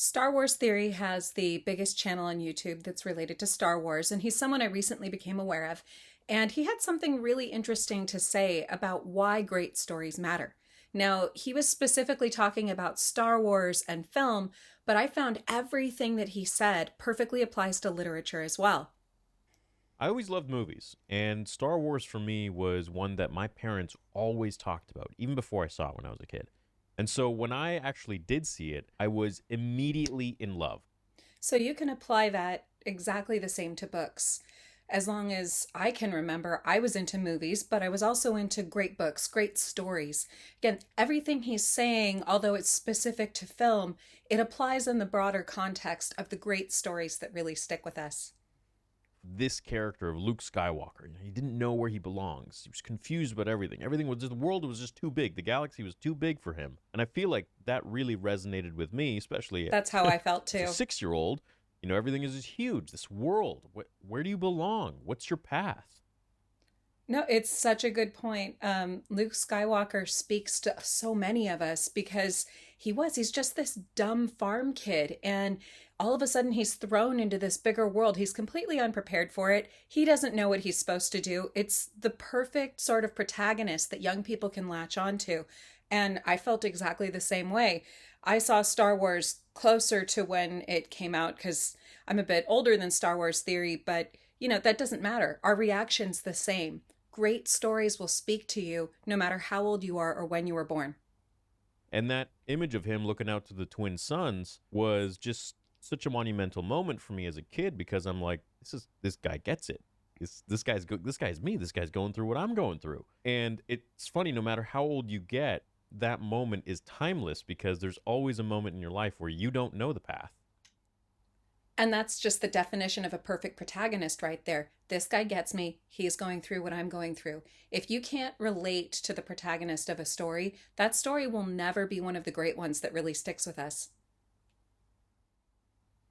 Star Wars Theory has the biggest channel on YouTube that's related to Star Wars, and he's someone I recently became aware of. And he had something really interesting to say about why great stories matter. Now, he was specifically talking about Star Wars and film, but I found everything that he said perfectly applies to literature as well. I always loved movies, and Star Wars for me was one that my parents always talked about, even before I saw it when I was a kid. And so when I actually did see it, I was immediately in love. So you can apply that exactly the same to books. As long as I can remember, I was into movies, but I was also into great books, great stories. Again, everything he's saying, although it's specific to film, it applies in the broader context of the great stories that really stick with us. This character of Luke Skywalker, he didn't know where he belongs. He was confused about everything. Everything was just, the world was just too big. The galaxy was too big for him. And I feel like that really resonated with me, especially That's how I felt as a too. 6 year old. Everything is just huge. This world, where do you belong? What's your path? No, it's such a good point. Luke Skywalker speaks to so many of us because he's just this dumb farm kid. And all of a sudden, he's thrown into this bigger world. He's completely unprepared for it. He doesn't know what he's supposed to do. It's the perfect sort of protagonist that young people can latch onto. And I felt exactly the same way. I saw Star Wars closer to when it came out because I'm a bit older than Star Wars Theory, but that doesn't matter. Our reaction's the same. Great stories will speak to you no matter how old you are or when you were born. And that image of him looking out to the twin suns was just such a monumental moment for me as a kid because I'm like, this guy gets it. This guy's me. This guy's going through what I'm going through. And it's funny, no matter how old you get, that moment is timeless because there's always a moment in your life where you don't know the path. And that's just the definition of a perfect protagonist right there. This guy gets me. He's going through what I'm going through. If you can't relate to the protagonist of a story, that story will never be one of the great ones that really sticks with us.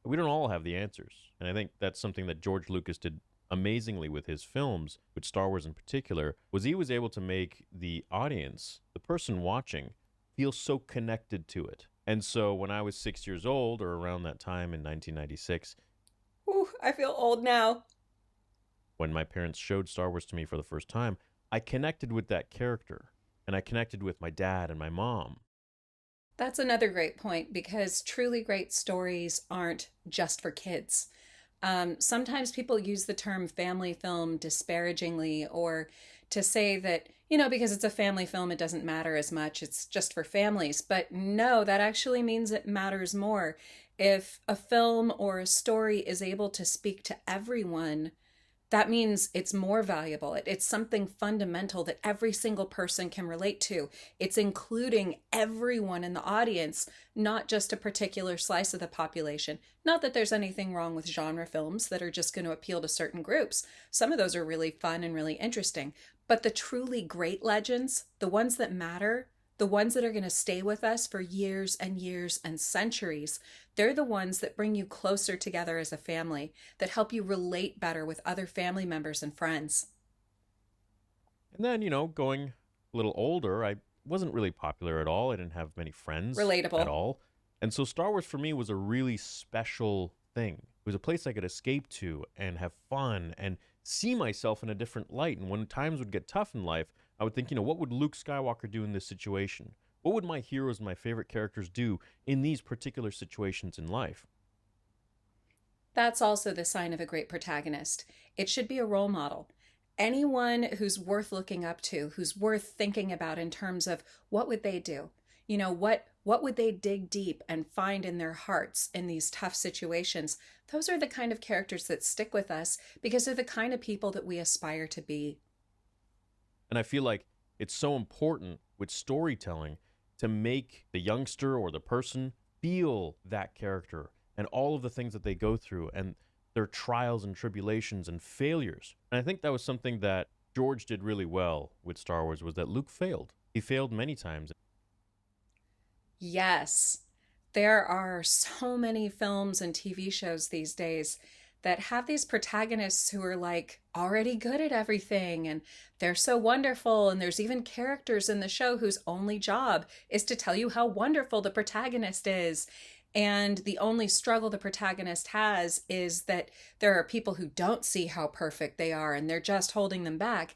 We don't all have the answers. And I think that's something that George Lucas did amazingly with his films, with Star Wars in particular, was he was able to make the audience, the person watching, feel so connected to it. And so when I was 6 years old, or around that time in 1996, Ooh, I feel old now. when my parents showed Star Wars to me for the first time, I connected with that character. And I connected with my dad and my mom. That's another great point because truly great stories aren't just for kids. Sometimes people use the term family film disparagingly or to say that, because it's a family film, it doesn't matter as much. It's just for families. But no, that actually means it matters more. If a film or a story is able to speak to everyone, that means it's more valuable. It's something fundamental that every single person can relate to. It's including everyone in the audience, not just a particular slice of the population. Not that there's anything wrong with genre films that are just going to appeal to certain groups. Some of those are really fun and really interesting. But the truly great legends, the ones that matter, the ones that are going to stay with us for years and years and centuries, they're the ones that bring you closer together as a family, that help you relate better with other family members and friends. And then, going a little older, I wasn't really popular at all. I didn't have many friends at Relatable. all. And so Star Wars for me was a really special thing. It was a place I could escape to and have fun and see myself in a different light. And when times would get tough in life, I would think, what would Luke Skywalker do in this situation? What would my heroes and my favorite characters do in these particular situations in life? That's also the sign of a great protagonist. It should be a role model. Anyone who's worth looking up to, who's worth thinking about in terms of what would they do? What would they dig deep and find in their hearts in these tough situations? Those are the kind of characters that stick with us because they're the kind of people that we aspire to be. And I feel like it's so important with storytelling to make the youngster or the person feel that character and all of the things that they go through and their trials and tribulations and failures. And I think that was something that George did really well with Star Wars was that Luke failed. He failed many times. Yes, there are so many films and TV shows these days that have these protagonists who are like already good at everything and they're so wonderful. And there's even characters in the show whose only job is to tell you how wonderful the protagonist is. And the only struggle the protagonist has is that there are people who don't see how perfect they are and they're just holding them back.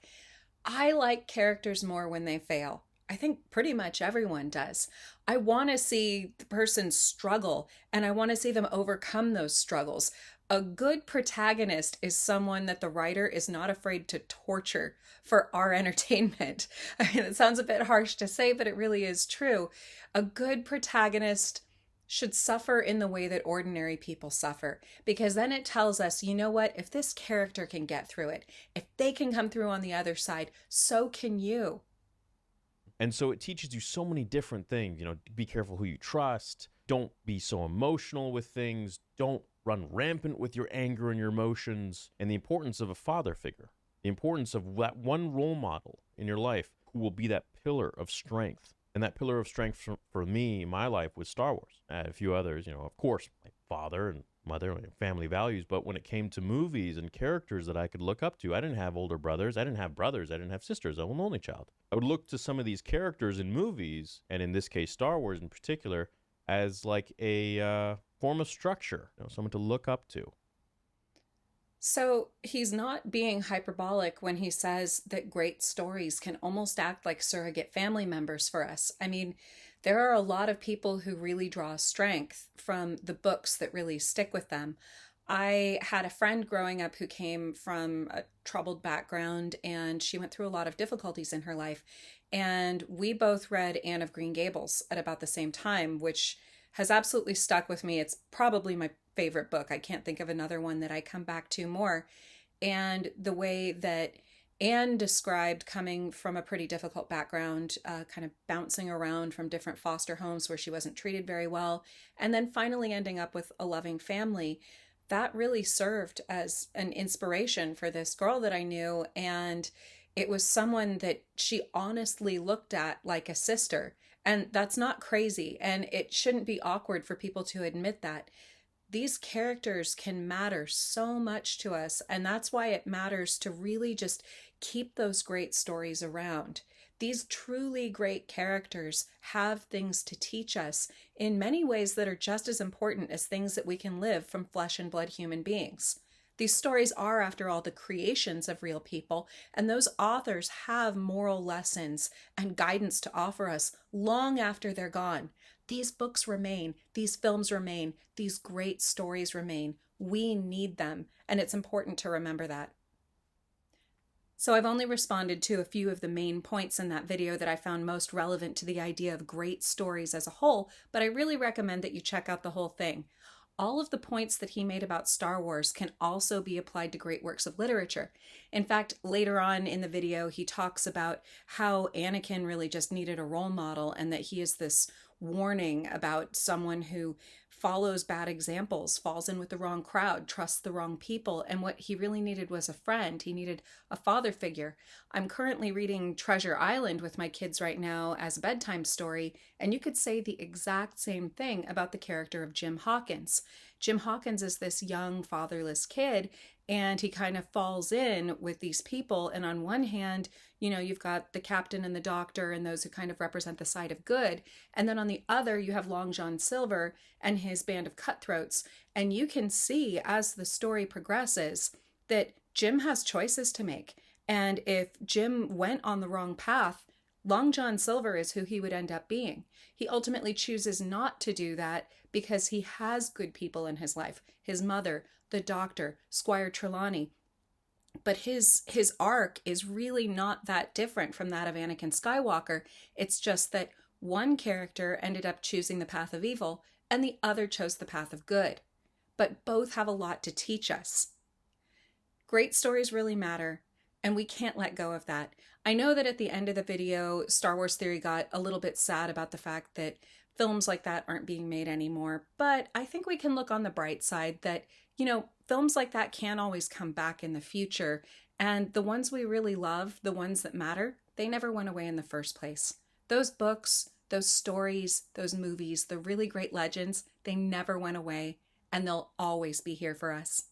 I like characters more when they fail. I think pretty much everyone does. I want to see the person struggle and I want to see them overcome those struggles. A good protagonist is someone that the writer is not afraid to torture for our entertainment. I mean, it sounds a bit harsh to say, but it really is true. A good protagonist should suffer in the way that ordinary people suffer, because then it tells us, you know what, if this character can get through it, if they can come through on the other side, so can you. And so it teaches you so many different things. Be careful who you trust. Don't be so emotional with things. Don't run rampant with your anger and your emotions. And the importance of a father figure, the importance of that one role model in your life who will be that pillar of strength. And that pillar of strength for me in my life was Star Wars. I had a few others, of course, my father and mother and family values. But when it came to movies and characters that I could look up to, I didn't have older brothers. I didn't have brothers. I didn't have sisters. I'm an only child. I would look to some of these characters in movies, and in this case, Star Wars in particular, as like a form of structure, someone to look up to. So he's not being hyperbolic when he says that great stories can almost act like surrogate family members for us. I mean, there are a lot of people who really draw strength from the books that really stick with them. I had a friend growing up who came from a troubled background and she went through a lot of difficulties in her life. And we both read Anne of Green Gables at about the same time, which has absolutely stuck with me. It's probably my favorite book. I can't think of another one that I come back to more. And the way that Anne described coming from a pretty difficult background, kind of bouncing around from different foster homes where she wasn't treated very well, and then finally ending up with a loving family, that really served as an inspiration for this girl that I knew. And it was someone that she honestly looked at like a sister. And that's not crazy. And it shouldn't be awkward for people to admit that. These characters can matter so much to us. And that's why it matters to really just keep those great stories around. These truly great characters have things to teach us in many ways that are just as important as things that we can live from flesh and blood human beings. These stories are, after all, the creations of real people, and those authors have moral lessons and guidance to offer us long after they're gone. These books remain, these films remain, these great stories remain. We need them, and it's important to remember that. So I've only responded to a few of the main points in that video that I found most relevant to the idea of great stories as a whole, but I really recommend that you check out the whole thing. All of the points that he made about Star Wars can also be applied to great works of literature. In fact, later on in the video, he talks about how Anakin really just needed a role model and that he is this warning about someone who follows bad examples, falls in with the wrong crowd, trusts the wrong people, and what he really needed was a friend. He needed a father figure. I'm currently reading Treasure Island with my kids right now as a bedtime story, and you could say the exact same thing about the character of Jim Hawkins. Jim Hawkins is this young fatherless kid, and he kind of falls in with these people. And on one hand, you've got the captain and the doctor and those who kind of represent the side of good. And then on the other, you have Long John Silver and his band of cutthroats. And you can see as the story progresses that Jim has choices to make. And if Jim went on the wrong path, Long John Silver is who he would end up being. He ultimately chooses not to do that because he has good people in his life. His mother, the doctor, Squire Trelawney. But his arc is really not that different from that of Anakin Skywalker. It's just that one character ended up choosing the path of evil and the other chose the path of good. But both have a lot to teach us. Great stories really matter, and we can't let go of that. I know that at the end of the video, Star Wars Theory got a little bit sad about the fact that films like that aren't being made anymore, but I think we can look on the bright side that, films like that can always come back in the future, and the ones we really love, the ones that matter, they never went away in the first place. Those books, those stories, those movies, the really great legends, they never went away, and they'll always be here for us.